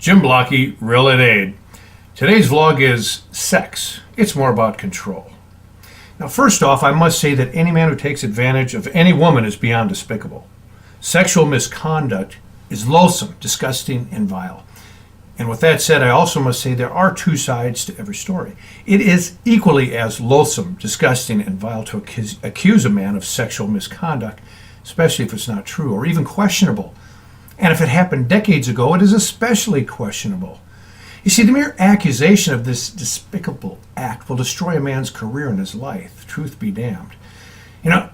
Jim Blocky, Real Ed Aid. Today's vlog is sex. It's more about control. Now, first off, I must say that any man who takes advantage of any woman is beyond despicable. Sexual misconduct is loathsome, disgusting, and vile. And with that said, I also must say there are two sides to every story. It is equally as loathsome, disgusting, and vile to accuse a man of sexual misconduct, especially if it's not true or even questionable. And if it happened decades ago, it is especially questionable. You see, the mere accusation of this despicable act will destroy a man's career and his life, truth be damned.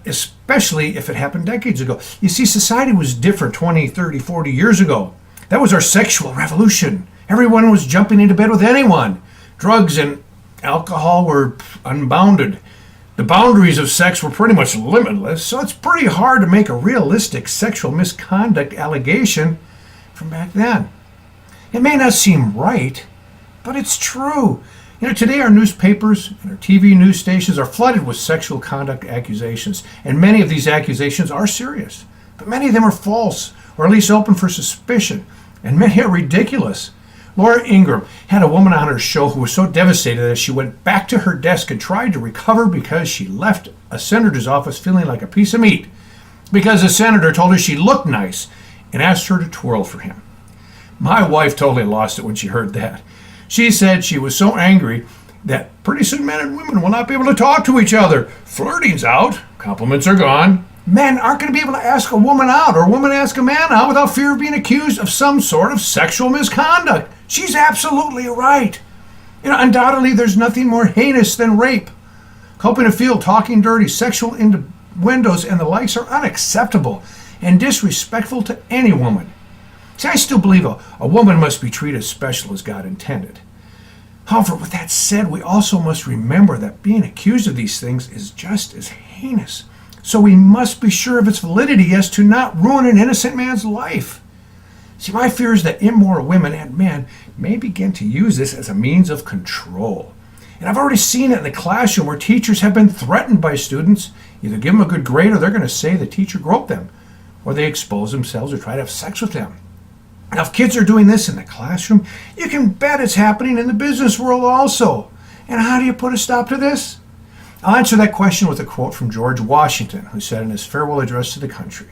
Especially if it happened decades ago. You see, society was different 20, 30, 40 years ago. That was our sexual revolution. Everyone was jumping into bed with anyone. Drugs and alcohol were unbounded. The boundaries of sex were pretty much limitless, so it's pretty hard to make a realistic sexual misconduct allegation from back then. It may not seem right, but it's true. Today our newspapers and our TV news stations are flooded with sexual conduct accusations, and many of these accusations are serious, but many of them are false, or at least open for suspicion, and many are ridiculous. Laura Ingraham had a woman on her show who was so devastated that she went back to her desk and tried to recover because she left a senator's office feeling like a piece of meat because the senator told her she looked nice and asked her to twirl for him. My wife totally lost it when she heard that. She said she was so angry that pretty soon men and women will not be able to talk to each other. Flirting's out, compliments are gone. Men aren't going to be able to ask a woman out or a woman ask a man out without fear of being accused of some sort of sexual misconduct. She's absolutely right. Undoubtedly there's nothing more heinous than rape. Coping a field, talking dirty, sexual innuendos, and the likes are unacceptable and disrespectful to any woman. See, I still believe a woman must be treated as special as God intended. However, with that said, we also must remember that being accused of these things is just as heinous. So we must be sure of its validity as to not ruin an innocent man's life. See, my fear is that immoral women and men may begin to use this as a means of control. And I've already seen it in the classroom where teachers have been threatened by students. Either give them a good grade or they're going to say the teacher groped them, or they expose themselves or try to have sex with them. Now, if kids are doing this in the classroom, you can bet it's happening in the business world also. And how do you put a stop to this? I'll answer that question with a quote from George Washington, who said in his farewell address to the country,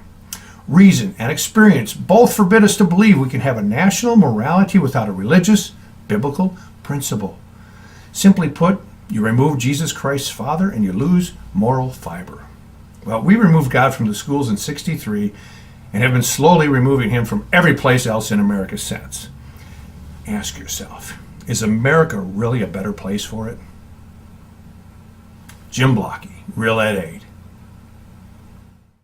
"Reason and experience both forbid us to believe we can have a national morality without a religious, biblical principle. Simply put, you remove Jesus Christ's Father and you lose moral fiber." Well, we removed God from the schools in '63 and have been slowly removing him from every place else in America since. Ask yourself, is America really a better place for it? Jim Blocky, Real Ed Aid.